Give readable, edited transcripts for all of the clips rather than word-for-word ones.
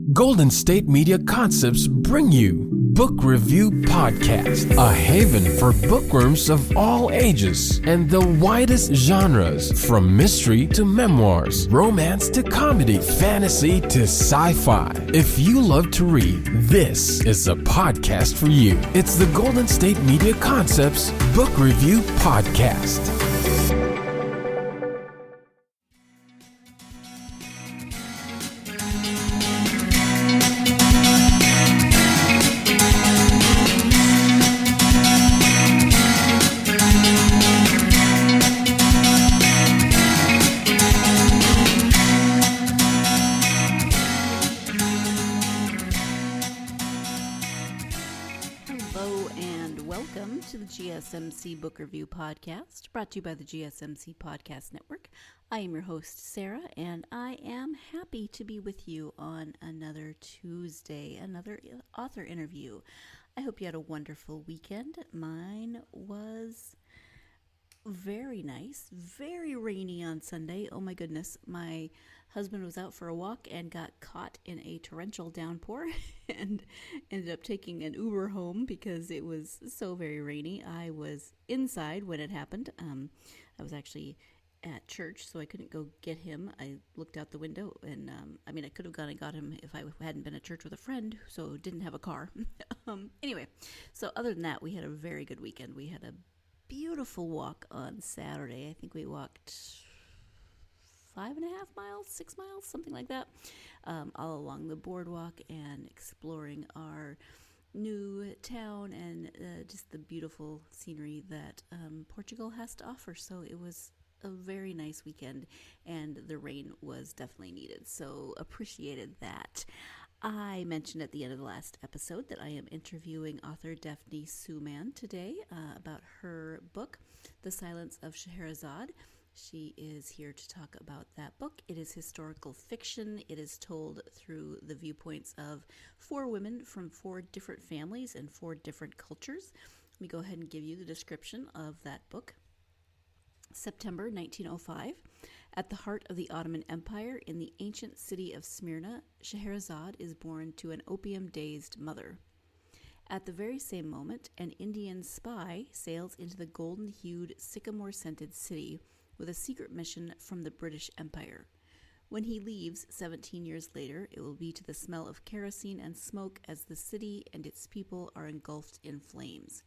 Golden State Media Concepts bring you Book Review Podcast, a haven for bookworms of all ages and the widest genres, from mystery to memoirs, romance to comedy, fantasy to sci-fi. If you love to read, this is a podcast for you. It's the Golden State Media Concepts Book Review Podcast. GSMC Book Review Podcast, brought to you by the GSMC Podcast Network. I am your host, Sarah, and I am happy to be with you on another Tuesday, another author interview. I hope you had a wonderful weekend. Mine was very nice, very rainy on Sunday. Oh my goodness, my husband was out for a walk and got caught in a torrential downpour and ended up taking an Uber home because it was so very rainy. I was inside when it happened. I was actually at church, so I couldn't go get him. I looked out the window, and I could have gone and got him if I hadn't been at church with a friend, so didn't have a car. Anyway, so other than that, we had a very good weekend. We had a beautiful walk on Saturday. I think we walked 5.5 miles, 6 miles, something like that, all along the boardwalk and exploring our new town and just the beautiful scenery that Portugal has to offer. So it was a very nice weekend, and the rain was definitely needed, so appreciated that. I mentioned at the end of the last episode that I am interviewing author Defne Suman today about her book, The Silence of Scheherazade. She is here to talk about that book. It is historical fiction. It is told through the viewpoints of 4 women from 4 different families and 4 different cultures. Let me go ahead and give you the description of that book. September 1905. At the heart of the Ottoman Empire, in the ancient city of Smyrna, Scheherazade is born to an opium-dazed mother. At the very same moment, an Indian spy sails into the golden-hued, sycamore-scented city with a secret mission from the British Empire. When he leaves 17 years later, it will be to the smell of kerosene and smoke as the city and its people are engulfed in flames.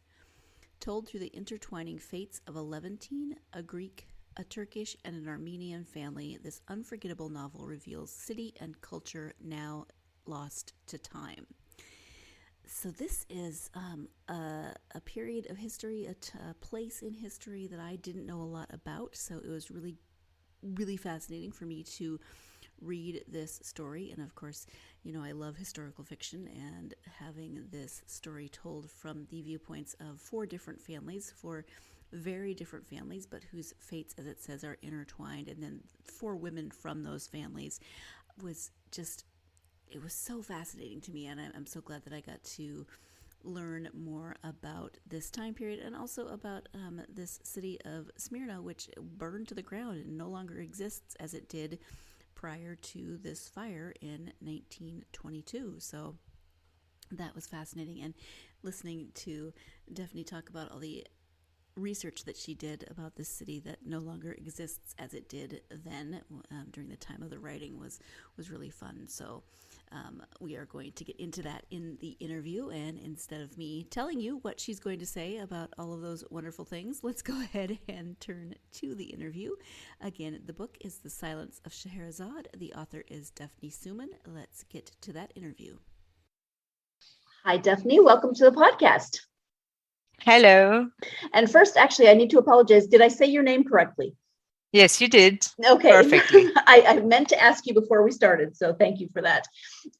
Told through the intertwining fates of a Levantine, a Greek, a Turkish, and an Armenian family, this unforgettable novel reveals city and culture now lost to time. So this is a period of history, a place in history that I didn't know a lot about. So it was really, really fascinating for me to read this story. And of course, you know, I love historical fiction, and having this story told from the viewpoints of 4 different families, 4 very different families, but whose fates, as it says, are intertwined, and then 4 women from those families, was just, it was so fascinating to me, and I'm so glad that I got to learn more about this time period, and also about this city of Smyrna, which burned to the ground and no longer exists as it did prior to this fire in 1922. So that was fascinating, and listening to Defne talk about all the research that she did about this city that no longer exists as it did then during the time of the writing was really fun. So we are going to get into that in the interview, and instead of me telling you what she's going to say about all of those wonderful things, let's go ahead and turn to the interview. Again, the book is The Silence of Scheherazade. The author is Defne Suman. Let's get to that interview. Hi, Defne. Welcome to the podcast. Hello. And first, actually, I need to apologize. Did I say your name correctly? Yes, you did. Okay. Perfectly. I meant to ask you before we started, so thank you for that.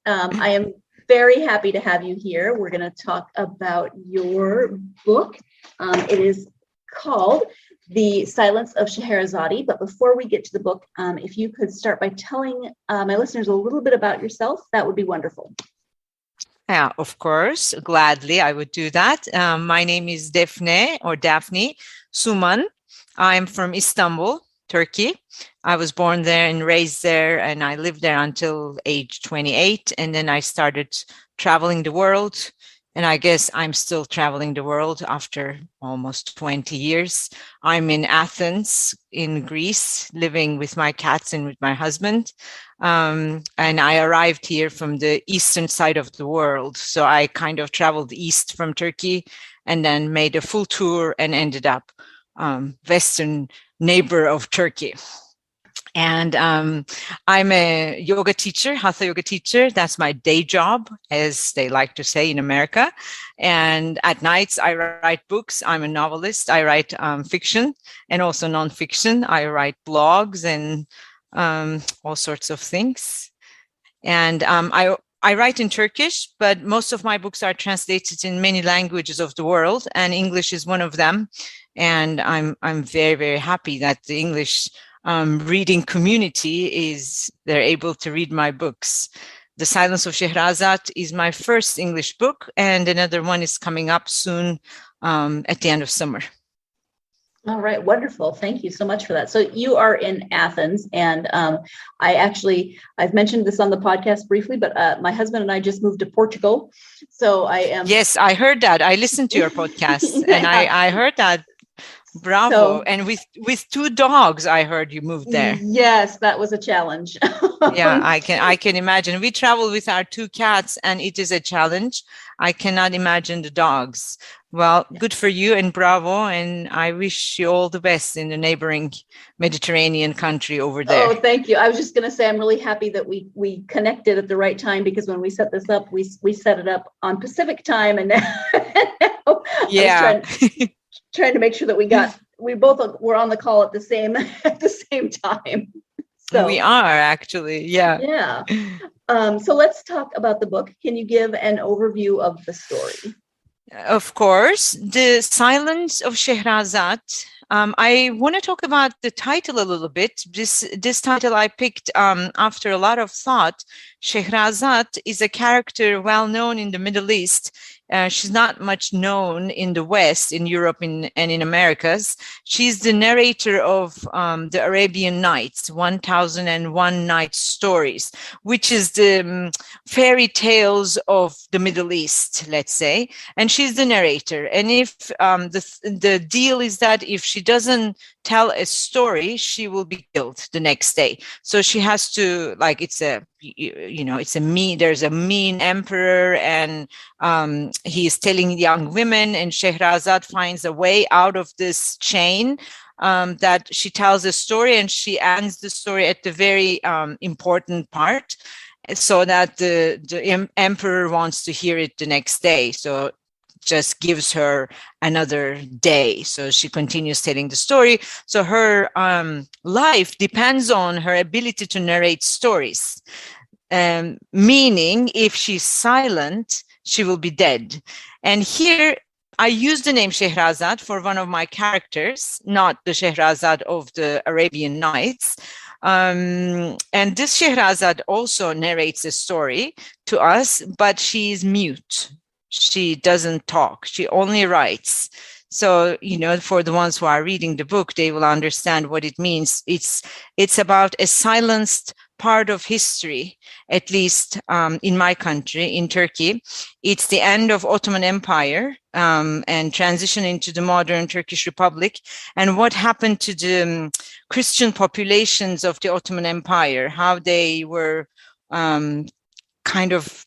I am very happy to have you here. We're going to talk about your book. It is called The Silence of Scheherazade. But before we get to the book, if you could start by telling my listeners a little bit about yourself, that would be wonderful. Yeah, of course. Gladly, I would do that. My name is Defne Suman. I'm from Istanbul, Turkey. I was born there and raised there, and I lived there until age 28. And then I started traveling the world. And I guess I'm still traveling the world after almost 20 years. I'm in Athens, in Greece, living with my cats and with my husband. And I arrived here from the eastern side of the world. So I kind of traveled east from Turkey and then made a full tour and ended up western neighbor of Turkey. And I'm a yoga teacher, hatha yoga teacher. That's my day job, as they like to say in America. And at nights, I write books. I'm a novelist. I write fiction and also nonfiction. I write blogs and all sorts of things. And I write in Turkish, but most of my books are translated in many languages of the world, and English is one of them. And I'm very, very happy that the English reading community they're able to read my books. The Silence of Shehrazad is my first English book, and another one is coming up soon at the end of summer. All right, wonderful. Thank you so much for that. So you are in Athens, and I've mentioned this on the podcast briefly, but my husband and I just moved to Portugal. So I am. Yes, I heard that. I listened to your podcast, and I heard that. Bravo. So, and with 2 dogs, I heard you moved there. Yes, that was a challenge. Yeah, I can imagine. We travel with our 2 cats, and it is a challenge. I cannot imagine the dogs. Well, good for you and bravo. And I wish you all the best in the neighboring Mediterranean country over there. Oh, thank you. I was just going to say, I'm really happy that we connected at the right time, because when we set this up, we set it up on Pacific time, and now yeah. Trying to make sure that we both were on the call at the same time. So we are actually, yeah. Yeah. So let's talk about the book. Can you give an overview of the story? Of course. The Silence of Shehrazad. I want to talk about the title a little bit. This title I picked after a lot of thought. Shehrazad is a character well known in the Middle East. She's not much known in the West, in Europe and in Americas. She's the narrator of the Arabian Nights, 1001 Night Stories, which is the fairy tales of the Middle East, let's say. And she's the narrator. And if the deal is that if she doesn't tell a story, she will be killed the next day. So she has to, like, there's a mean emperor, and he is telling young women, and Shehrazad finds a way out of this chain, that she tells a story, and she ends the story at the very important part, so that the emperor wants to hear it the next day. So just gives her another day. So she continues telling the story. So her life depends on her ability to narrate stories. Meaning, if she's silent, she will be dead. And here I use the name Shehrazad for one of my characters, not the Shehrazad of the Arabian Nights. And this Shehrazad also narrates a story to us, but she is mute. She doesn't talk. She only writes. So, for the ones who are reading the book, they will understand what it means. It's about a silenced part of history, at least in my country, in Turkey. It's the end of Ottoman Empire and transition into the modern Turkish Republic. And what happened to the Christian populations of the Ottoman Empire, how they were kind of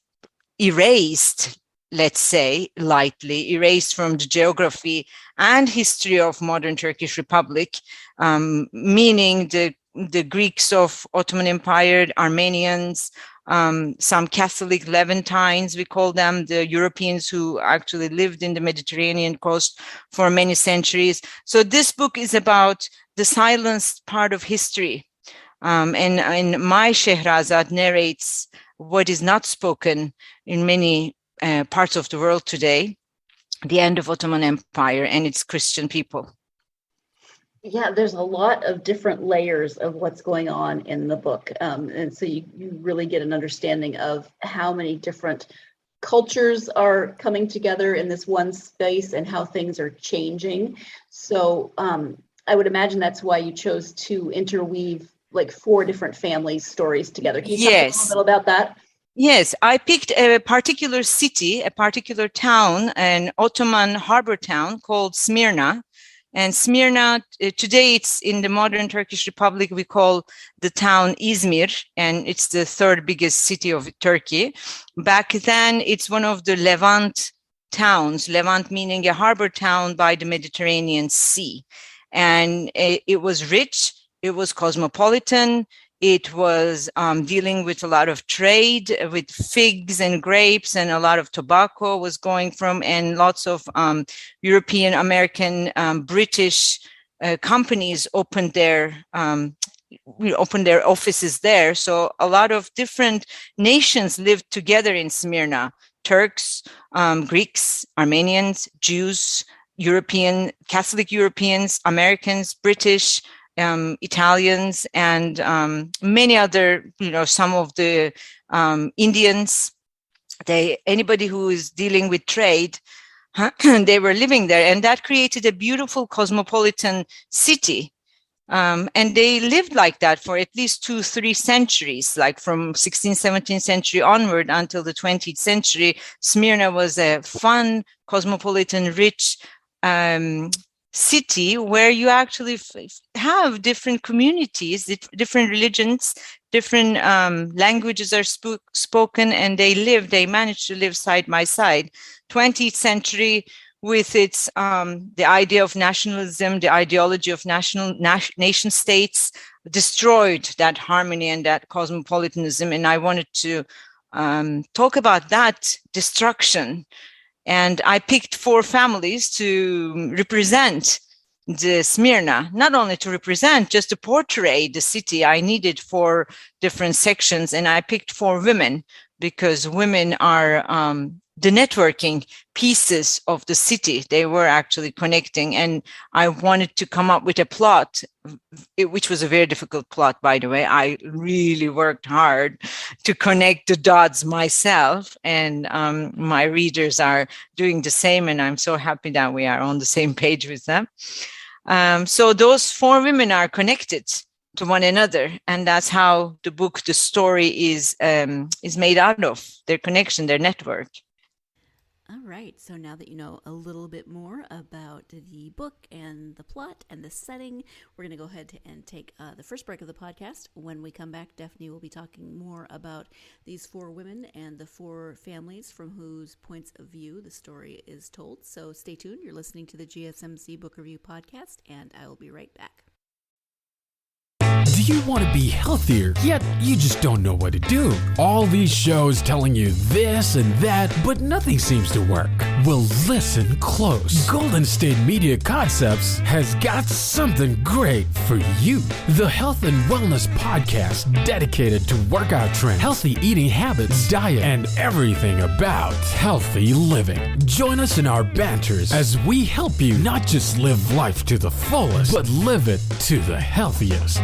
erased, let's say, lightly erased from the geography and history of modern Turkish Republic, meaning the Greeks of Ottoman Empire, Armenians, some Catholic Levantines, we call them, the Europeans who actually lived in the Mediterranean coast for many centuries. So this book is about the silenced part of history. And my Shehrazad narrates what is not spoken in many parts of the world today, the end of Ottoman Empire and its Christian people. Yeah, there's a lot of different layers of what's going on in the book. And so you really get an understanding of how many different cultures are coming together in this one space and how things are changing. So I would imagine that's why you chose to interweave like 4 different families' stories together. Can you talk a little bit about that? Yes, I picked a particular city, a particular town, an Ottoman harbor town called Smyrna. And Smyrna, today it's in the modern Turkish Republic, we call the town Izmir, and it's the 3rd biggest city of Turkey. Back then, it's one of the Levant towns, Levant meaning a harbor town by the Mediterranean Sea. And it was rich, it was cosmopolitan, it was dealing with a lot of trade with figs and grapes, and a lot of tobacco was going from, and lots of European, American, British companies opened their offices there. So a lot of different nations lived together in Smyrna: Turks, Greeks, Armenians, Jews, European, Catholic Europeans, Americans, British, Italians, and many other, some of the Indians. Anybody who is dealing with trade, they were living there, and that created a beautiful cosmopolitan city. And they lived like that for at least 2-3 centuries, like from 16th, 17th century onward until the 20th century. Smyrna was a fun, cosmopolitan, rich city where you actually have different communities, different religions, different languages are spoken, and they managed to live side by side. 20th century, with its the idea of nationalism, the ideology of nation states, destroyed that harmony and that cosmopolitanism. And I wanted to talk about that destruction. And I picked 4 families to represent the Smyrna, not only to represent, just to portray the city. I needed 4 different sections, and I picked 4 women because women are the networking pieces of the city. They were actually connecting, and I wanted to come up with a plot, which was a very difficult plot, by the way. I really worked hard to connect the dots myself, and my readers are doing the same, and I'm so happy that we are on the same page with them. So those 4 women are connected to one another, and that's how the book, the story is made out of, their connection, their network. All right, so now that you know a little bit more about the book and the plot and the setting, we're going to go ahead and take the first break of the podcast. When we come back, Defne will be talking more about these 4 women and the 4 families from whose points of view the story is told. So stay tuned. You're listening to the GSMC Book Review Podcast, and I will be right back. Do you want to be healthier, yet you just don't know what to do? All these shows telling you this and that, but nothing seems to work. Well, listen close. Golden State Media Concepts has got something great for you. The Health and Wellness Podcast, dedicated to workout trends, healthy eating habits, diet, and everything about healthy living. Join us in our banters as we help you not just live life to the fullest, but live it to the healthiest.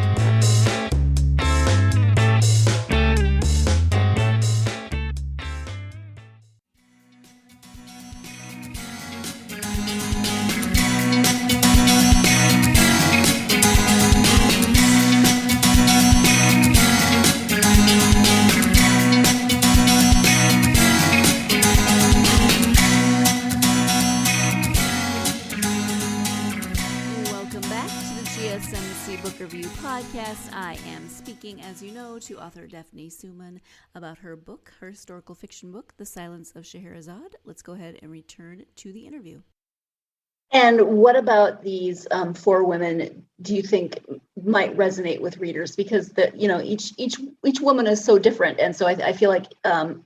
I am speaking, as you know, to author Defne Suman about her book, her historical fiction book, The Silence of Scheherazade. Let's go ahead and return to the interview. And what about these 4 women do you think might resonate with readers? Because each woman is so different, and so I feel like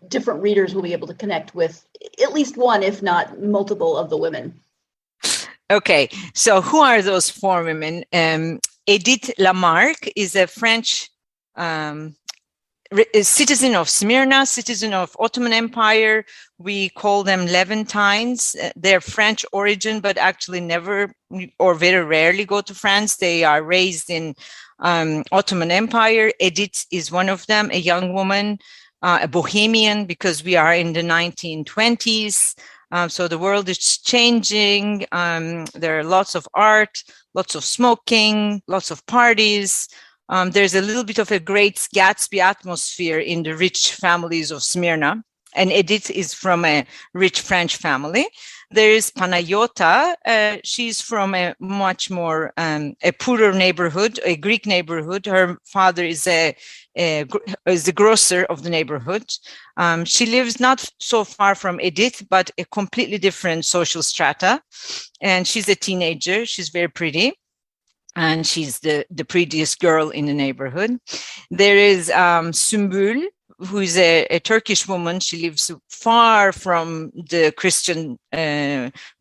different readers will be able to connect with at least one, if not multiple, of the women. Okay, so who are those 4 women? Edith Lamarck is a French citizen of Smyrna, citizen of Ottoman Empire. We call them Levantines. They're French origin, but actually never or very rarely go to France. They are raised in Ottoman Empire. Edith is one of them, a young woman, a Bohemian, because we are in the 1920s. So the world is changing. There are lots of art, lots of smoking, lots of parties, There's a little bit of a Great Gatsby atmosphere in the rich families of Smyrna. And Edith is from a rich French family. There is Panayota. She's from a much more a poorer neighborhood, a Greek neighborhood. Her father is the grocer of the neighborhood. She lives not so far from Edith, but a completely different social strata. And she's a teenager. She's very pretty. And she's the prettiest girl in the neighborhood. There is Sümbül, who is a Turkish woman. She lives far from the Christian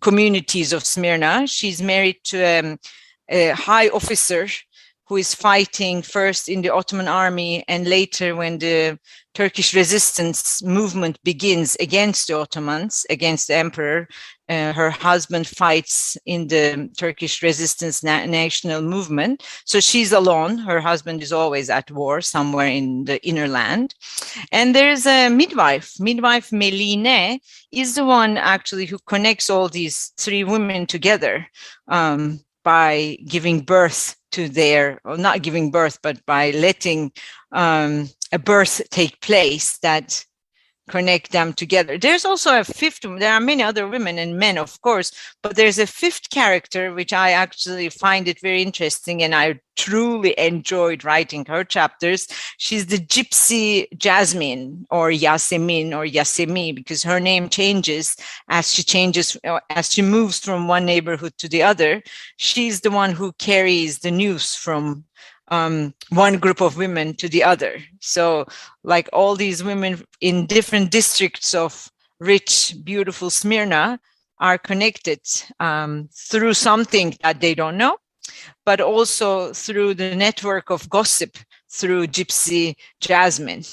communities of Smyrna. She's married to a high officer who is fighting first in the Ottoman army, and later when the Turkish resistance movement begins against the Ottomans, against the emperor, her husband fights in the Turkish resistance national movement. So she's alone. Her husband is always at war somewhere in the inner land. And there's a midwife. Midwife Meline is the one actually who connects all these three women together by giving birth to their, or not giving birth, but by letting a birth take place that connect them together. There's also a fifth, there are many other women and men, of course, but there's a fifth character, which I actually find it very interesting, and I truly enjoyed writing her chapters. She's the gypsy Jasmine, or Yasemin, or Yasemi, because her name changes as she moves from one neighborhood to the other. She's the one who carries the news from one group of women to the other. So like all these women in different districts of rich, beautiful Smyrna are connected through something that they don't know, but also through the network of gossip through Gypsy Jasmine.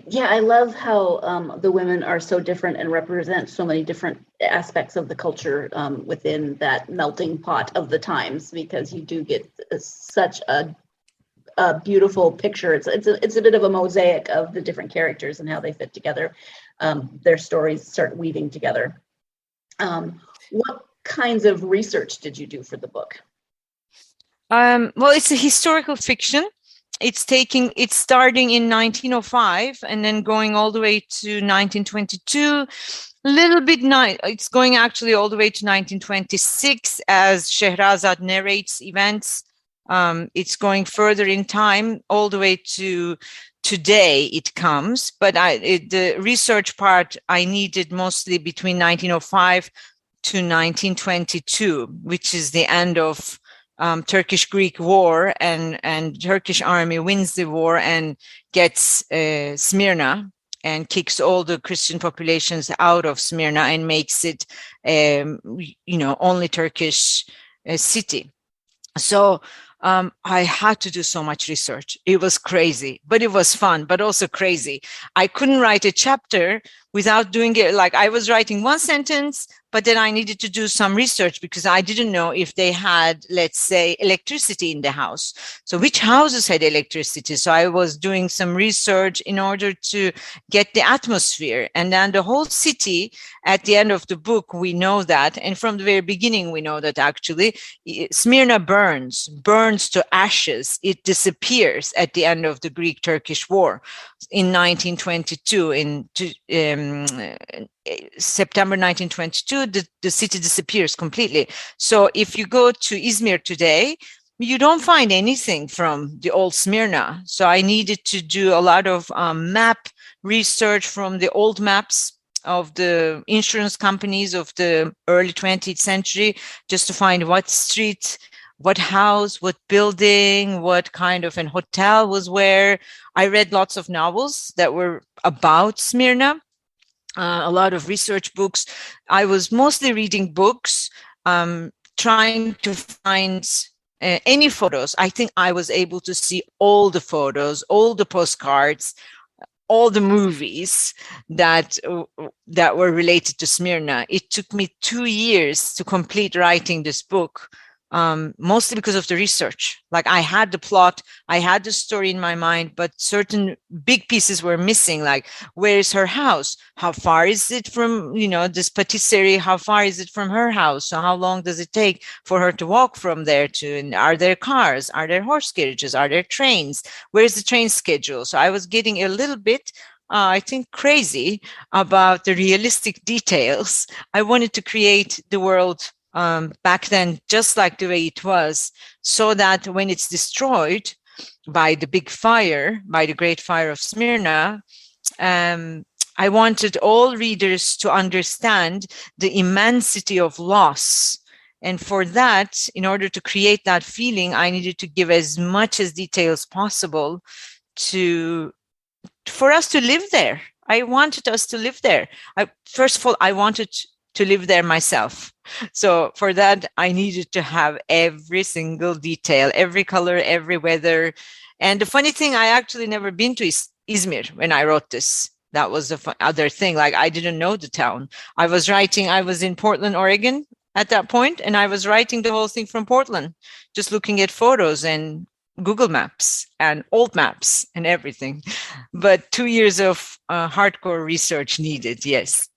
Yeah, I love how the women are so different and represent so many different aspects of the culture within that melting pot of the times, because you do get such a beautiful picture. It's a bit of a mosaic of the different characters and how they fit together. Their stories start weaving together. What kinds of research did you do for the book? Well, it's a historical fiction. It's starting in 1905 and then going all the way to 1922. It's going actually all the way to 1926 as Shehrazad narrates events. It's going further in time, all the way to today it comes. But the research part I needed mostly between 1905 to 1922, which is the end of Turkish-Greek war, and Turkish army wins the war and gets Smyrna and kicks all the Christian populations out of Smyrna and makes it, only Turkish city. So I had to do so much research. It was crazy, but it was fun, but also crazy. I couldn't write a chapter without doing it. Like I was writing one sentence, but then I needed to do some research because I didn't know if they had, let's say, electricity in the house. So which houses had electricity? So I was doing some research in order to get the atmosphere. And then the whole city, at the end of the book, we know that. And from the very beginning, we know that actually Smyrna burns to ashes. It disappears at the end of the Greek-Turkish War in 1922. In September 1922, the city disappears completely. So if you go to Izmir today, you don't find anything from the old Smyrna. So I needed to do a lot of map research from the old maps of the insurance companies of the early 20th century, just to find what street, what house, what building, what kind of an hotel was where. I read lots of novels that were about Smyrna. A lot of research books. I was mostly reading books, trying to find any photos. I think I was able to see all the photos, all the postcards, all the movies that were related to Smyrna. It took me 2 years to complete writing this book. mostly because of the research. Like I had the plot, I had the story in my mind, but certain big pieces were missing. Like, where is her house? How far is it from, this patisserie? How far is it from her house? So how long does it take for her to walk from there to, and are there cars? Are there horse carriages? Are there trains? Where's the train schedule? So I was getting a little bit I think crazy about the realistic details. I wanted to create the world back then, just like the way it was, so that when it's destroyed by the big fire, by the Great Fire of Smyrna, I wanted all readers to understand the immensity of loss. And for that, in order to create that feeling, I needed to give as much as details possible for us to live there. I wanted us to live there. First of all, I wanted to live there myself. So for that, I needed to have every single detail, every color, every weather. And the funny thing, I actually never been to Izmir when I wrote this. That was the other thing. Like, I didn't know the town. I was in Portland, Oregon at that point, and I was writing the whole thing from Portland, just looking at photos and Google Maps and old maps and everything. But 2 years of hardcore research needed, yes.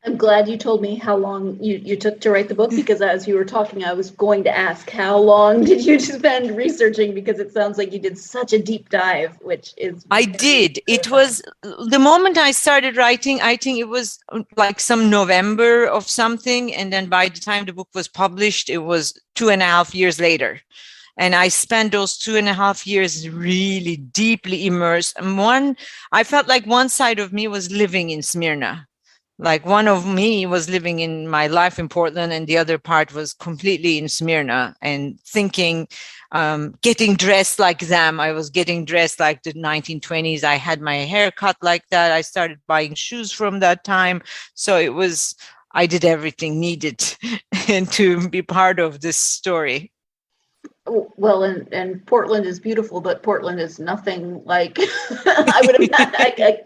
I'm glad you told me how long you took to write the book, because as you were talking, I was going to ask, how long did you spend researching? Because it sounds like you did such a deep dive, which is... I did. It was the moment I started writing, I think it was like some November of something. And then by the time the book was published, it was 2.5 years later. And I spent those 2.5 years really deeply immersed. And I felt like one side of me was living in Smyrna. Like, one of me was living in my life in Portland, and the other part was completely in Smyrna and thinking, getting dressed like them. I was getting dressed like the 1920s. I had my hair cut like that. I started buying shoes from that time. So I did everything needed and to be part of this story. Well, and Portland is beautiful, but Portland is nothing like I would have.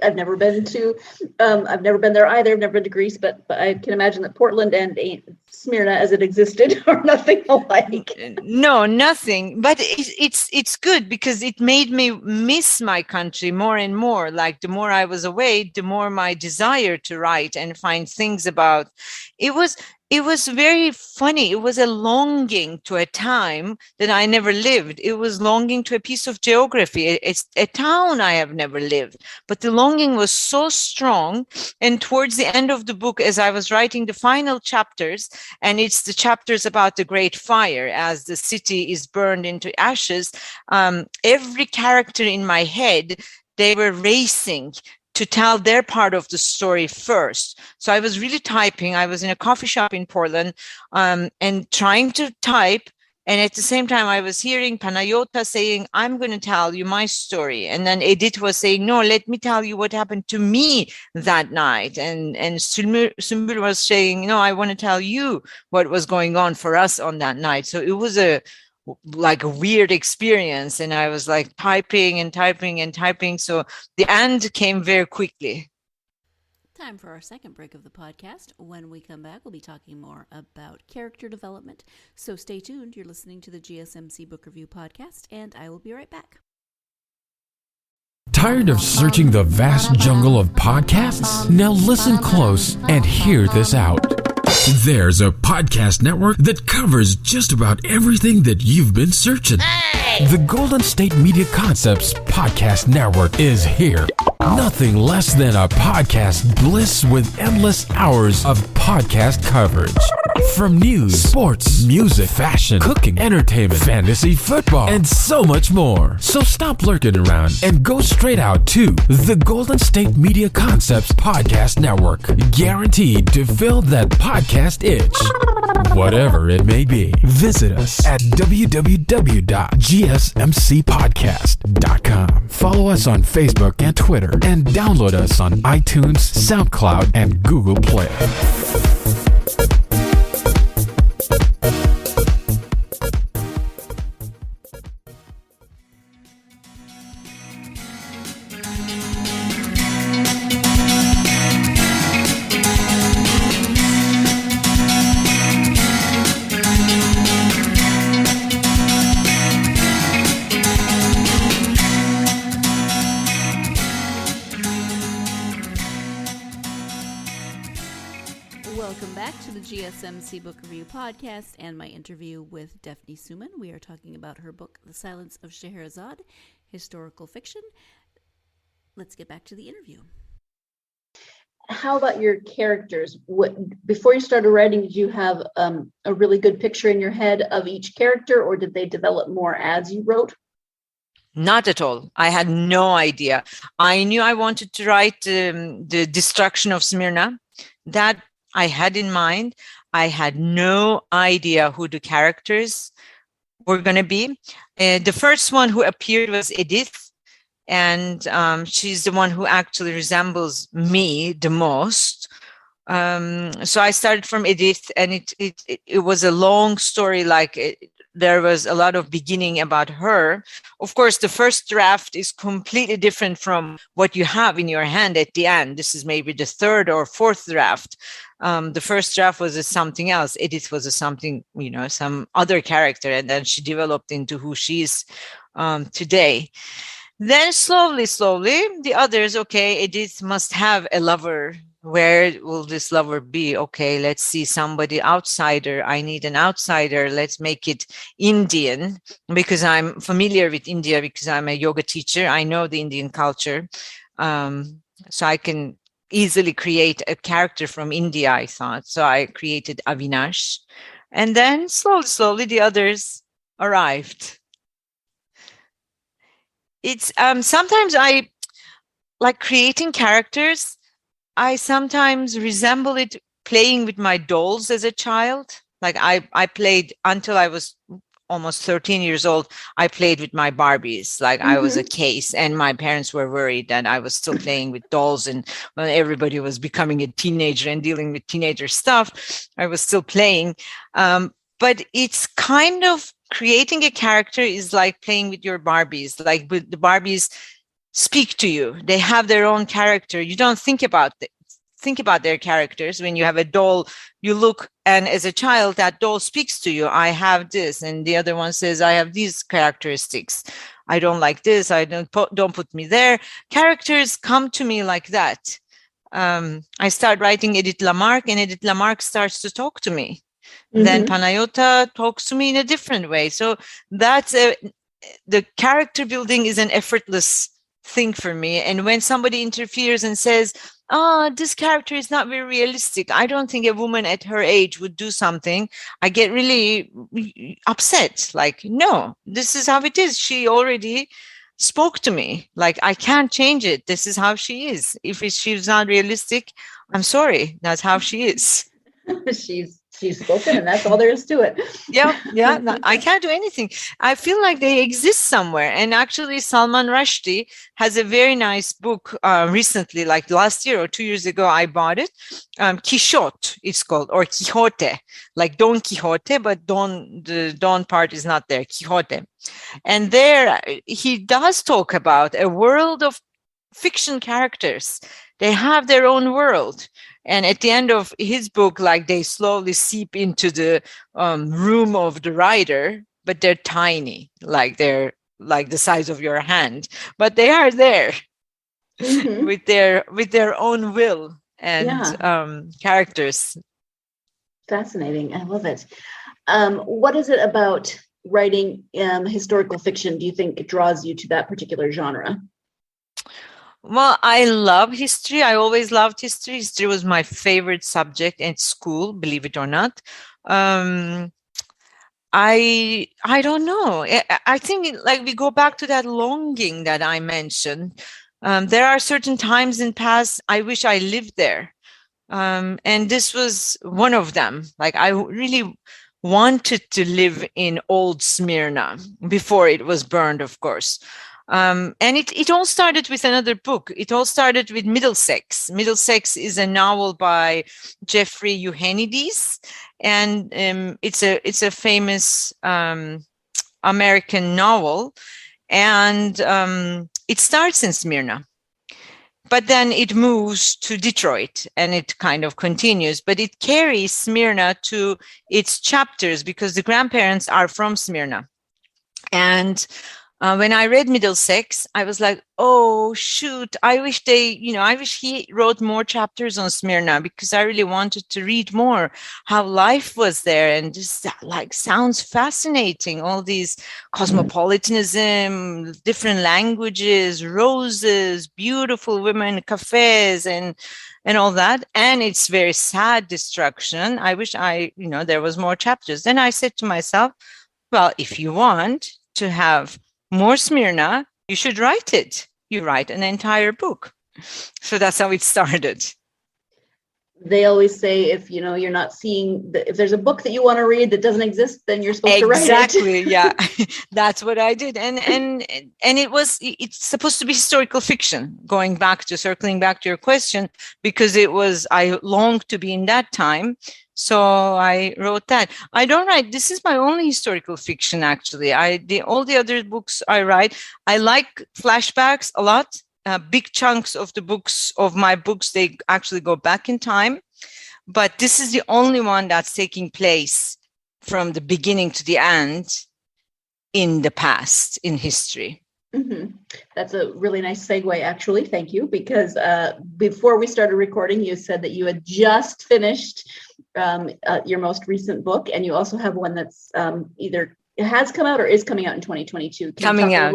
I've never been there either. I've never been to Greece, but I can imagine that Portland and Smyrna, as it existed, are nothing alike. No, nothing. But it's good, because it made me miss my country more and more. Like, the more I was away, the more my desire to write and find things about it was. It was very funny. It was a longing to a time that I never lived. It was longing to a piece of geography. It's a town I have never lived. But the longing was so strong. And towards the end of the book, as I was writing the final chapters, and it's the chapters about the Great Fire, as the city is burned into ashes, every character in my head, they were racing to tell their part of the story first. So I was really typing. I was in a coffee shop in Portland and trying to type. And at the same time, I was hearing Panayota saying, I'm going to tell you my story. And then Edith was saying, no, let me tell you what happened to me that night. And Sümbül was saying, no, I want to tell you what was going on for us on that night. So it was a weird experience, and I was like typing and typing and typing. So the end came very quickly. Time for our second break of the podcast. When we come back, we'll be talking more about character development. So stay tuned. You're listening to the GSMC Book Review Podcast, and I will be right back. Tired of searching the vast jungle of podcasts? Now listen close and hear this out. There's a podcast network that covers just about everything that you've been searching. Hey! The Golden State Media Concepts Podcast Network is here. Nothing less than a podcast bliss with endless hours of podcast coverage. From news, sports, music, fashion, cooking, entertainment, fantasy, football, and so much more. So stop lurking around and go straight out to the Golden State Media Concepts Podcast Network. Guaranteed to fill that podcast itch. Whatever it may be. Visit us at www.gsmcpodcast.com. Follow us on Facebook and Twitter, and download us on iTunes, SoundCloud, and Google Play. Welcome back to the GSMC Book Review Podcast and my interview with Defne Suman. We are talking about her book, The Silence of Scheherazade, historical fiction. Let's get back to the interview. How about your characters? Before you started writing, did you have a really good picture in your head of each character, or did they develop more as you wrote? Not at all. I had no idea. I knew I wanted to write the destruction of Smyrna. That I had in mind. I had no idea who the characters were going to be. The first one who appeared was Edith, and she's the one who actually resembles me the most. So I started from Edith, and it was a long story. There was a lot of beginning about her. Of course, the first draft is completely different from what you have in your hand at the end. This is maybe the third or fourth draft. The first draft was something else. Edith was something, some other character, and then she developed into who she is today. Then slowly, the others, okay, Edith must have a lover. Where will this lover be? Okay, let's see somebody outsider. I need an outsider. Let's make it Indian, because I'm familiar with India, because I'm a yoga teacher. I know the Indian culture. So I can easily create a character from India, I thought. So I created Avinash. And then slowly the others arrived. It's sometimes I like creating characters. I sometimes resemble it playing with my dolls as a child. Like I played until I was almost 13 years old. I played with my Barbies, like I was a case, and my parents were worried that I was still playing with dolls. And when everybody was becoming a teenager and dealing with teenager stuff, I was still playing. But it's kind of creating a character is like playing with your Barbies. Like the Barbies speak to you. They have their own character. You don't think about their characters. When you have a doll, you look, and as a child, that doll speaks to you. I have this, and the other one says, I have these characteristics. I don't like this. I don't put me there. Characters come to me like that. I start writing Edith Lamarck, and Edith Lamarck starts to talk to me. Then Panayota talks to me in a different way. So that's the character building is an effortless thing for me. And when somebody interferes and says, this character is not very realistic, I don't think a woman at her age would do something, I get really upset. Like, no, this is how it is. She already spoke to me. Like, I can't change it. This is how she is. If she's not realistic, I'm sorry. That's how she is. She's spoken, and that's all there is to it. Yeah. No, I can't do anything. I feel like they exist somewhere. And actually, Salman Rushdie has a very nice book recently, like last year or 2 years ago, I bought it. Quixote, it's called, or Quixote, like Don Quixote, but the Don part is not there, Quixote. And there he does talk about a world of fiction characters. They have their own world. And at the end of his book, like they slowly seep into the room of the writer, but they're tiny, like they're like the size of your hand, but they are there with their own will and characters. Fascinating. I love it. What is it about writing historical fiction do you think draws you to that particular genre? Well, I love history. I always loved history. History was my favorite subject at school, believe it or not. I don't know. I think like we go back to that longing that I mentioned. There are certain times in past I wish I lived there. And this was one of them. Like I really wanted to live in old Smyrna before it was burned, of course. And it all started with another book. It all started with Middlesex. Middlesex is a novel by Geoffrey Eugenides, and it's a famous American novel, and it starts in Smyrna. But then it moves to Detroit and it kind of continues, but it carries Smyrna to its chapters because the grandparents are from Smyrna. And When I read Middlesex, I was like, oh, shoot, I wish he wrote more chapters on Smyrna, because I really wanted to read more how life was there. And just like sounds fascinating. All these cosmopolitanism, different languages, roses, beautiful women, cafes, and all that. And it's very sad destruction. I wish there was more chapters. Then I said to myself, well, if you want to have more Smyrna, you should write it. You write an entire book. So that's how it started. They always say if you're not seeing if there's a book that you want to read that doesn't exist, then you're supposed to write it. Exactly. Yeah, that's what I did. And it's supposed to be historical fiction. Circling back to your question, because I longed to be in that time. So I wrote that. I don't write. This is my only historical fiction, actually. All the other books I write, I like flashbacks a lot. Big chunks of my books, they actually go back in time. But this is the only one that's taking place from the beginning to the end in the past, in history. Mm-hmm. That's a really nice segue, actually. Thank you. Because before we started recording, you said that you had just finished your most recent book, and you also have one that's either has come out or is coming out in 2022.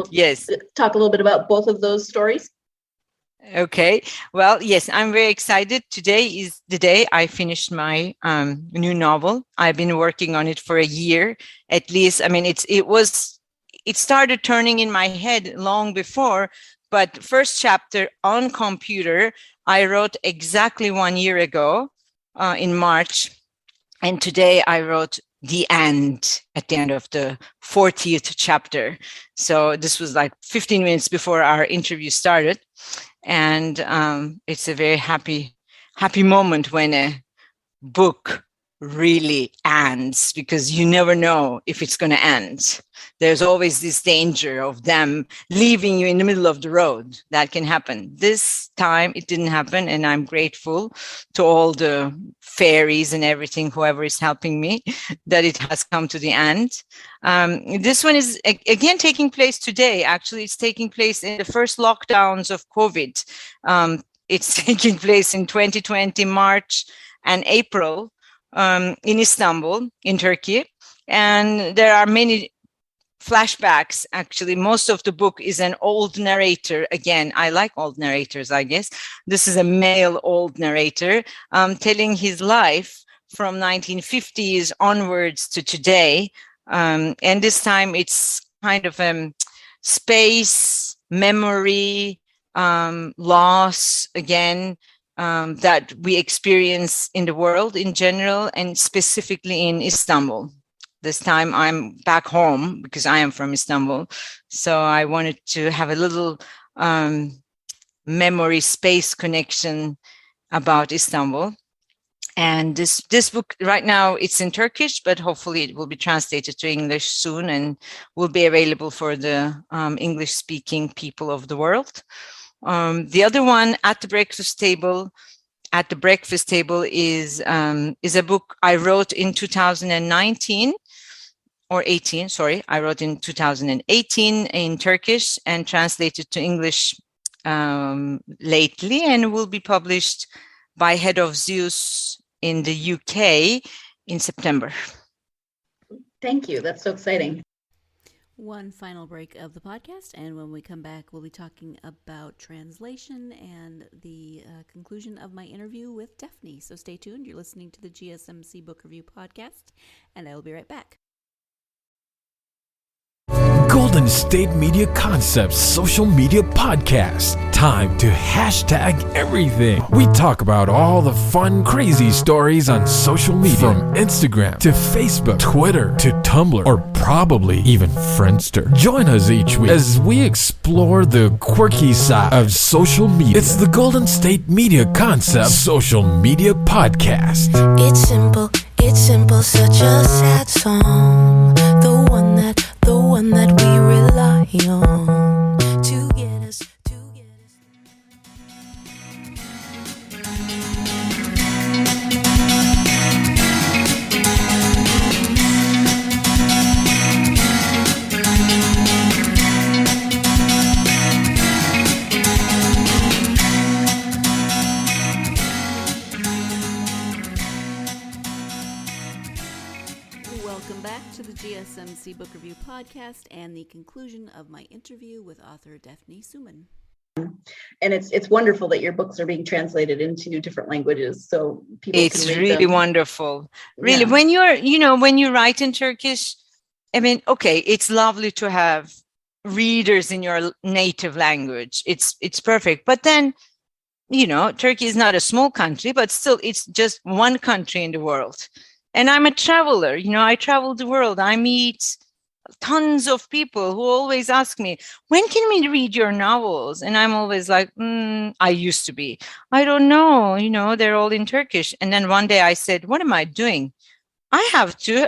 Yes. Talk a little bit about both of those stories. Okay. Well, yes, I'm very excited. Today is the day I finished my new novel. I've been working on it for a year, at least. I mean, it started turning in my head long before, but first chapter on computer, I wrote exactly 1 year ago in March. And today I wrote the end at the end of the 40th chapter. So this was like 15 minutes before our interview started. And it's a very happy moment when a book really ends, because you never know if it's going to end. There's always this danger of them leaving you in the middle of the road. That can happen. This time it didn't happen, and I'm grateful to all the fairies and everything, whoever is helping me, that it has come to the end. This one is again taking place today. Actually, it's taking place in the first lockdowns of COVID. It's taking place in 2020, March and April. In Istanbul, in Turkey. And there are many flashbacks, actually. Most of the book is an old narrator. Again, I like old narrators, I guess. This is a male old narrator telling his life from 1950s onwards to today. And this time it's kind of space, memory, loss, again, that we experience in the world in general, and specifically in Istanbul. This time I'm back home because I am from Istanbul. So I wanted to have a little memory space connection about Istanbul. And this book right now, it's in Turkish, but hopefully it will be translated to English soon and will be available for the English speaking people of the world. The other one, At the Breakfast Table is a book I wrote in 2019 or 18. Sorry, I wrote in 2018 in Turkish and translated to English lately, and will be published by Head of Zeus in the UK in September. Thank you. That's so exciting. One final break of the podcast, and when we come back, we'll be talking about translation and the conclusion of my interview with Defne. So stay tuned. You're listening to the GSMC Book Review Podcast, and I will be right back. Golden State Media Concepts Social Media Podcast. Time to hashtag everything. We talk about all the fun, crazy stories on social media. From Instagram to Facebook, Twitter to Tumblr, or probably even Friendster. Join us each week as we explore the quirky side of social media. It's the Golden State Media Concepts Social Media Podcast. It's simple, such a sad song. The one that we rely on to get us. GSMC Book Review Podcast and the conclusion of my interview with author Defne Suman. And it's wonderful that your books are being translated into different languages, so people It's can read really them. wonderful. Really, Yeah. when you write in Turkish, I mean, okay, it's lovely to have readers in your native language. It's perfect. But then, Turkey is not a small country, but still it's just one country in the world. And I'm a traveler, I travel the world. I meet tons of people who always ask me, when can we read your novels? And I'm always like, I used to be. I don't know, they're all in Turkish. And then one day I said, what am I doing? I have to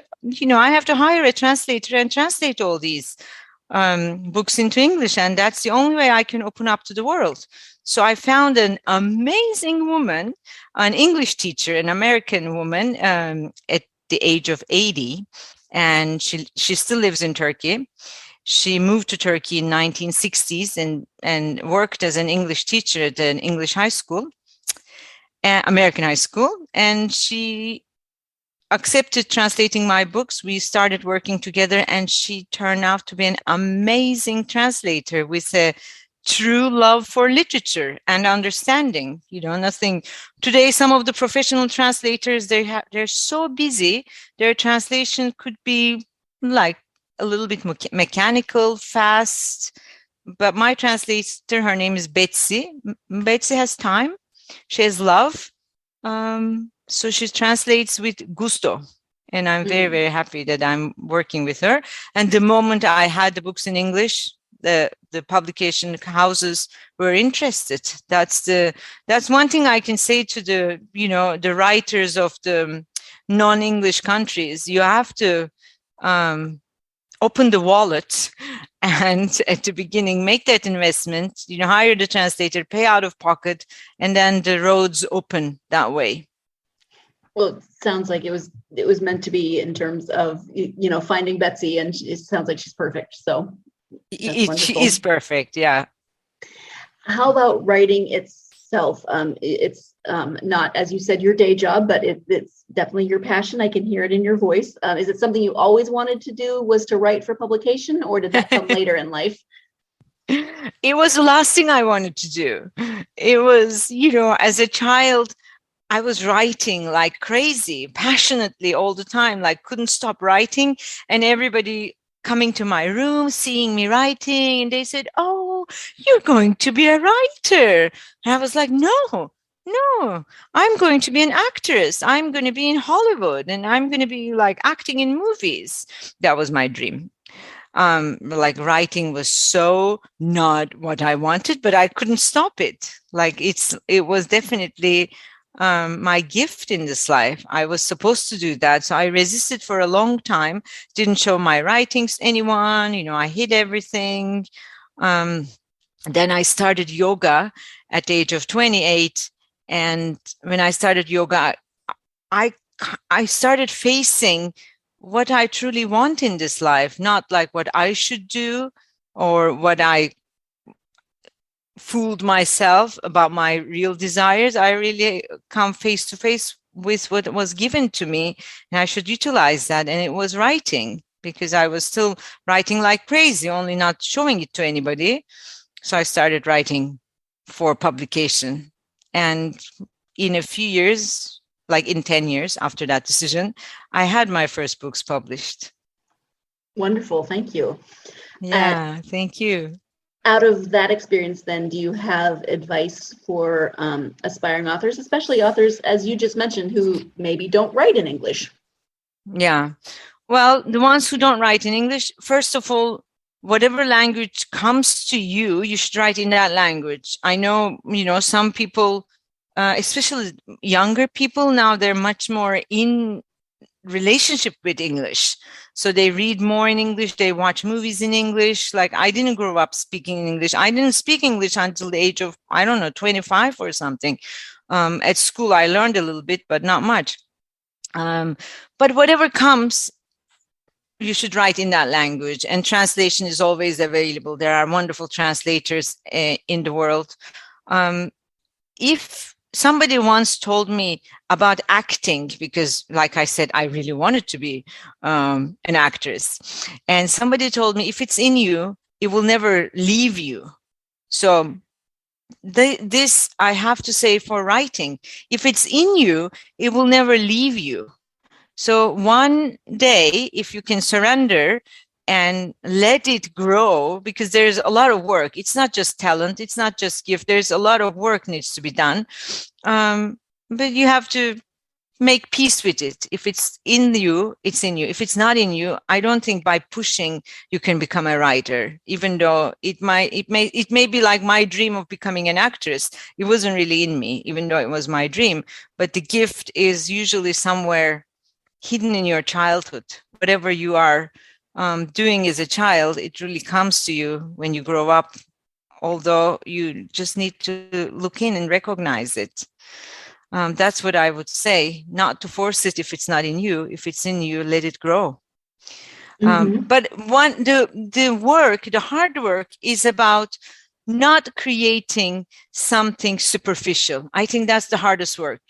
hire a translator and translate all these books into English. And that's the only way I can open up to the world. So I found an amazing woman, an English teacher, an American woman at the age of 80. And she still lives in Turkey. She moved to Turkey in 1960s and worked as an English teacher at an English high school, American high school. And she accepted translating my books. We started working together, and she turned out to be an amazing translator with a true love for literature and understanding. Nothing today. Some of the professional translators, they're so busy. Their translation could be like a little bit mechanical, fast. But my translator, her name is Betsy. Betsy has time. She has love. So she translates with gusto. And I'm very, very happy that I'm working with her. And the moment I had the books in English, the publication houses were interested. That's one thing I can say to the writers of the non-English countries. You have to open the wallet and at the beginning make that investment, hire the translator, pay out of pocket, and then the roads open that way. Well, it sounds like it was meant to be in terms of, finding Betsy, and it sounds like she's perfect. So she is perfect. Yeah. How about writing itself? It's not, as you said, your day job, but it's definitely your passion. I can hear it in your voice. Is it something you always wanted to do, was to write for publication, or did that come later in life? It was the last thing I wanted to do. It was, as a child, I was writing like crazy, passionately all the time, like couldn't stop writing. And everybody coming to my room, seeing me writing, and they said, "Oh, you're going to be a writer." And I was like, no, I'm going to be an actress. I'm going to be in Hollywood, and I'm going to be like acting in movies. That was my dream. Like writing was so not what I wanted, but I couldn't stop it. Like it was definitely my gift in this life. I was supposed to do that. So I resisted for a long time, didn't show my writings to anyone, I hid everything. Then I started yoga at the age of 28. And when I started yoga, I started facing what I truly want in this life, not like what I should do or what I fooled myself about my real desires. I really come face to face with what was given to me, and I should utilize that. And it was writing, because I was still writing like crazy, only not showing it to anybody. So I started writing for publication. And in a few years, like in 10 years after that decision, I had my first books published. Wonderful. Thank you. Yeah, thank you. Out of that experience, then, do you have advice for aspiring authors, especially authors, as you just mentioned, who maybe don't write in English? Yeah. Well, the ones who don't write in English, first of all, whatever language comes to you, you should write in that language. I know, some people, especially younger people now, they're much more in relationship with English. So they read more in English, they watch movies in English. Like I didn't grow up speaking in English. I didn't speak English until the age of, 25 or something. At school, I learned a little bit, but not much. But whatever comes, you should write in that language, and translation is always available. There are wonderful translators in the world. If somebody once told me about acting, because like I said, I really wanted to be an actress. And somebody told me, if it's in you, it will never leave you. So this I have to say for writing, if it's in you, it will never leave you. So one day, if you can surrender and let it grow, because there's a lot of work. It's not just talent. It's not just gift. There's a lot of work needs to be done. But you have to make peace with it. If it's in you, it's in you. If it's not in you, I don't think by pushing you can become a writer, even though it may be like my dream of becoming an actress. It wasn't really in me, even though it was my dream. But the gift is usually somewhere hidden in your childhood. Whatever you are doing as a child, it really comes to you when you grow up, although you just need to look in and recognize it. That's what I would say, not to force it if it's not in you. If it's in you, let it grow. But the hard work is about not creating something superficial. I think that's the hardest work.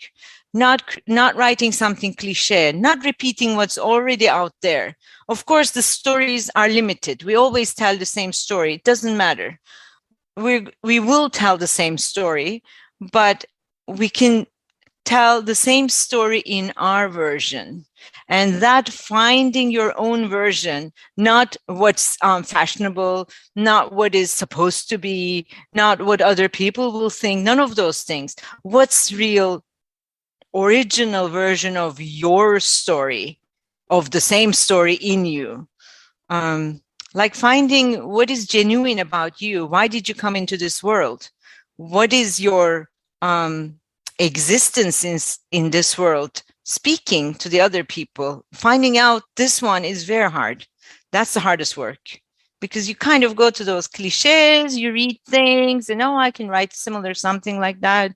Not writing something cliche, not repeating what's already out there. Of course, the stories are limited. We always tell the same story. It doesn't matter. We will tell the same story, but we can tell the same story in our version. And that finding your own version, not what's fashionable, not what is supposed to be, not what other people will think, none of those things. What's real, original version of your story, of the same story in you. Like finding what is genuine about you. Why did you come into this world? What is your existence in this world? Speaking to the other people, finding out this one is very hard. That's the hardest work, because you kind of go to those cliches, you read things, and I can write similar something like that.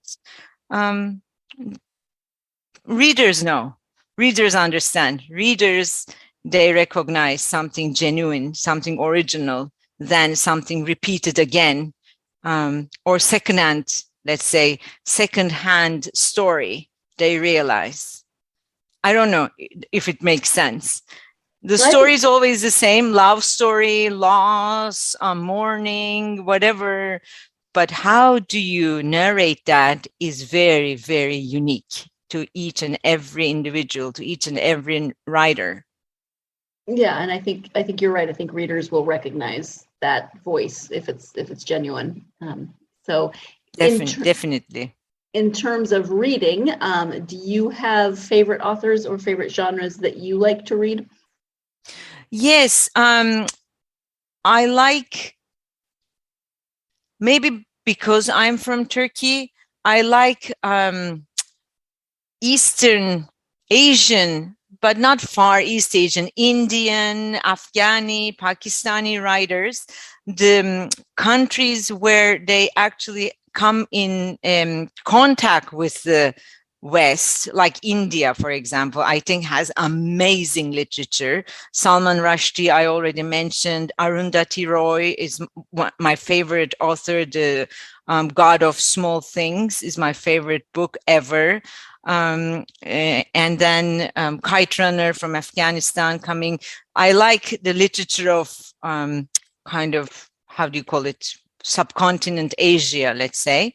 Readers know. Readers understand. Readers, they recognize something genuine, something original, than something repeated again, or secondhand, let's say, secondhand story. They realize. I don't know if it makes sense. The story is always the same: love story, loss, mourning, whatever. But how do you narrate that is very, very unique to each and every individual, to each and every writer. Yeah, and I think you're right. I think readers will recognize that voice if it's genuine. So definitely. In terms of reading, do you have favorite authors or favorite genres that you like to read? Yes, I like, maybe because I'm from Turkey, I like Eastern Asian, but not Far East Asian, Indian, Afghani, Pakistani writers, the countries where they actually come in contact with the West, like India, for example, I think has amazing literature. Salman Rushdie, I already mentioned. Arundhati Roy is my favorite author. The God of Small Things is my favorite book ever. And then Kite Runner from Afghanistan coming. I like the literature of kind of, how do you call it, subcontinent Asia, let's say.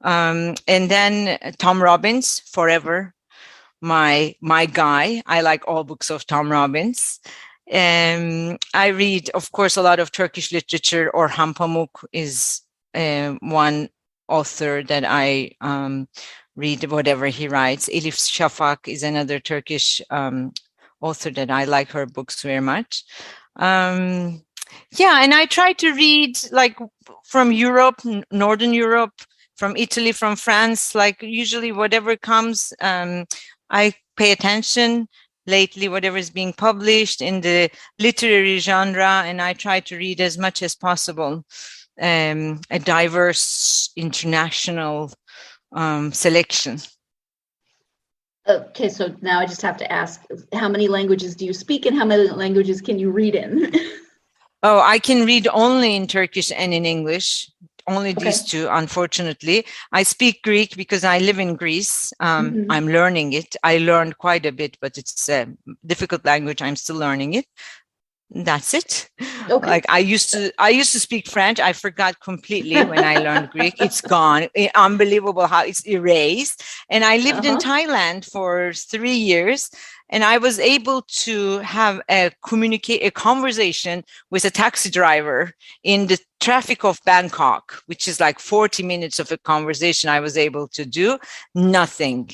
And then Tom Robbins, forever my guy. I like all books of Tom Robbins. I read, of course, a lot of Turkish literature. Orhan Pamuk is one author that I read whatever he writes. Elif Shafak is another Turkish author that I like her books very much. Yeah, and I try to read like from Europe, Northern Europe, from Italy, from France, like usually whatever comes, I pay attention. Lately, whatever is being published in the literary genre, and I try to read as much as possible. A diverse international selection. Okay, so now I just have to ask, how many languages do you speak and how many languages can you read in? Oh, I can read only in Turkish and in English. Only Okay. these two, unfortunately. I speak Greek because I live in Greece. Mhm. I'm learning it. I learned quite a bit, but it's a difficult language. I'm still learning it. That's it. Okay. Like I used to speak French. I forgot completely when I learned Greek. It's gone. Unbelievable how it's erased. And I lived in Thailand for 3 years, and I was able to have a conversation with a taxi driver in the traffic of Bangkok, which is like 40 minutes of a conversation I was able to do. Nothing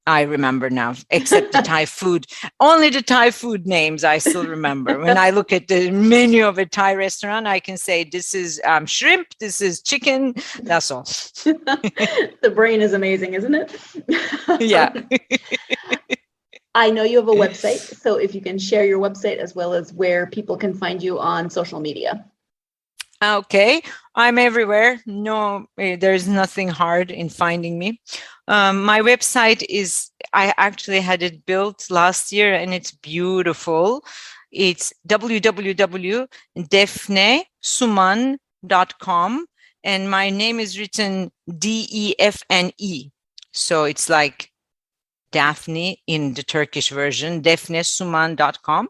I remember now, except the Thai food. Only the Thai food names I still remember. When I look at the menu of a Thai restaurant, I can say, this is shrimp, this is chicken. That's all. The brain is amazing, isn't it? Yeah. I know you have a website, so if you can share your website as well as where people can find you on social media. Okay, I'm everywhere. No, there's nothing hard in finding me. My website is, I actually had it built last year and it's beautiful. It's www.defnesuman.com, and my name is written Defne. So it's like Daphne in the Turkish version, defnesuman.com.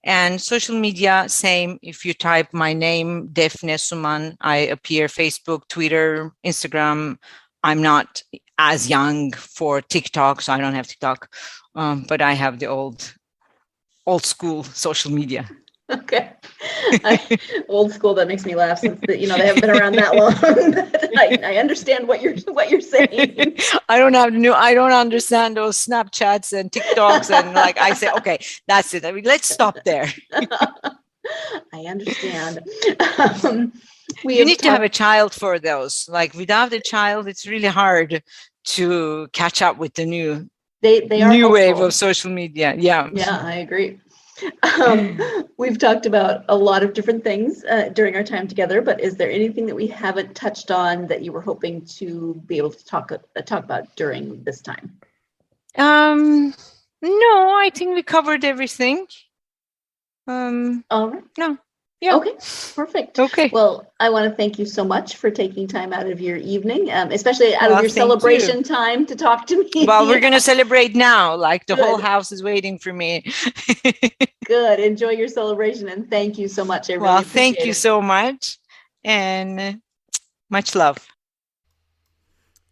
And social media, same. If you type my name, Defne Suman, I appear Facebook, Twitter, Instagram. I'm not as young for TikTok, so I don't have TikTok, but I have the old school social media. Okay. Old school, that makes me laugh since they haven't been around that long. I understand what you're saying. I don't understand those Snapchats and TikToks, and like I say, okay, that's it. I mean, let's stop there. I understand. You need to have a child for those. Like without a child, it's really hard to catch up with the new wave of social media. Yeah. Yeah, I agree. We've talked about a lot of different things during our time together, but is there anything that we haven't touched on that you were hoping to be able to talk about during this time? No, I think we covered everything. All right. No. Yeah. Okay, perfect. Okay. Well, I want to thank you so much for taking time out of your evening, especially out of your celebration time to talk to me. Well, we're going to celebrate now. Like the whole house is waiting for me. Good. Enjoy your celebration, and thank you so much. Well, thank you so much, and much love.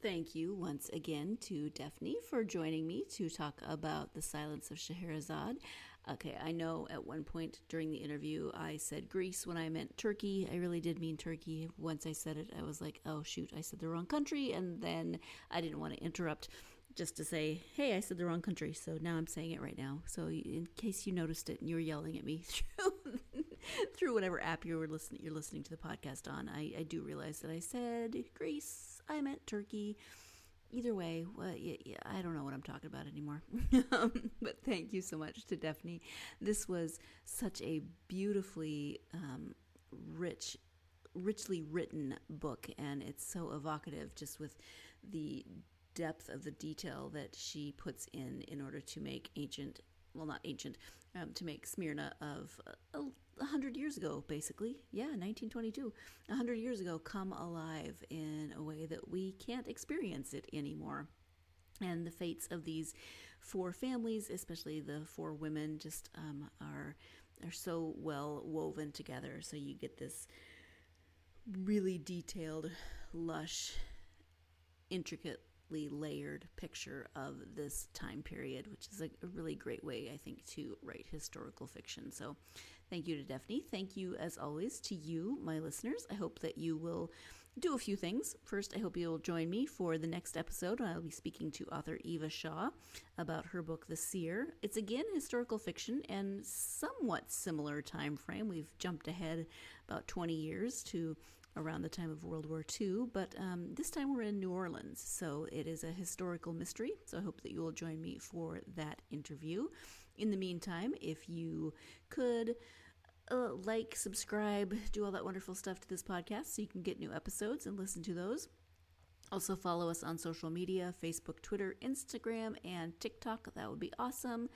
Thank you once again to Defne for joining me to talk about The Silence of Scheherazade. Okay, I know at one point during the interview I said Greece when I meant Turkey. I really did mean Turkey. Once I said it, I was like, oh shoot, I said the wrong country, and then I didn't want to interrupt just to say, hey, I said the wrong country, so now I'm saying it right now. So in case you noticed it and you were yelling at me through whatever app you're listening to the podcast on, I do realize that I said Greece, I meant Turkey. Either way, well, yeah, I don't know what I'm talking about anymore. But thank you so much to Defne. This was such a beautifully richly written book, and it's so evocative just with the depth of the detail that she puts in order to make to make Smyrna of 100 years ago, basically. Yeah, 1922. 100 years ago, come alive in a way that we can't experience it anymore. And the fates of these 4 families, especially the 4 women, just are so well woven together. So you get this really detailed, lush, intricately layered picture of this time period, which is a really great way, I think, to write historical fiction. So thank you to Defne. Thank you, as always, to you, my listeners. I hope that you will do a few things. First, I hope you'll join me for the next episode. I'll be speaking to author Eva Shaw about her book, The Seer. It's again historical fiction and somewhat similar time frame. We've jumped ahead about 20 years to around the time of World War II, but this time we're in New Orleans, so it is a historical mystery, so I hope that you will join me for that interview. In the meantime, if you could like, subscribe, do all that wonderful stuff to this podcast so you can get new episodes and listen to those. Also follow us on social media, Facebook, Twitter, Instagram, and TikTok. That would be awesome.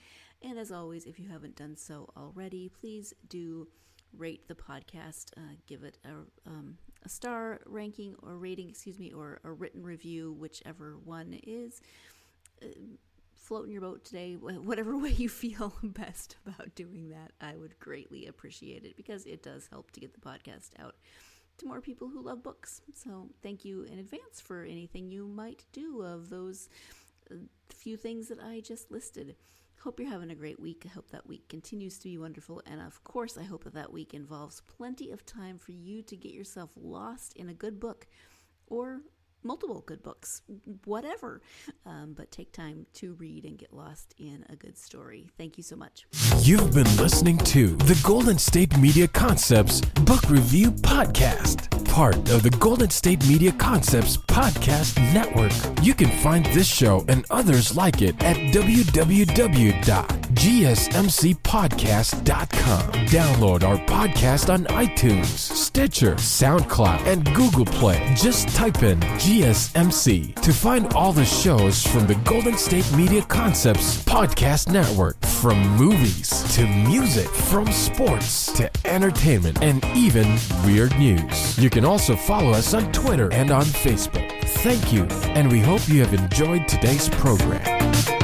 And as always, if you haven't done so already, please do rate the podcast, give it a star ranking or rating, or a written review, whichever one is floating your boat today. Whatever way you feel best about doing that, I would greatly appreciate it, because it does help to get the podcast out to more people who love books. So thank you in advance for anything you might do of those few things that I just listed. Hope you're having a great week. I hope that week continues to be wonderful. And of course, I hope that week involves plenty of time for you to get yourself lost in a good book, or multiple good books, whatever. But take time to read and get lost in a good story. Thank you so much. You've been listening to the Golden State Media Concepts Book Review Podcast, part of the Golden State Media Concepts Podcast Network. You can find this show and others like it at www.gsmcpodcast.com. Download our podcast on iTunes, Stitcher, SoundCloud, and Google Play. Just type in GSMC to find all the shows from the Golden State Media Concepts Podcast Network. From movies to music, from sports to entertainment, and even weird news. You can also follow us on Twitter and on Facebook. Thank you, and we hope you have enjoyed today's program.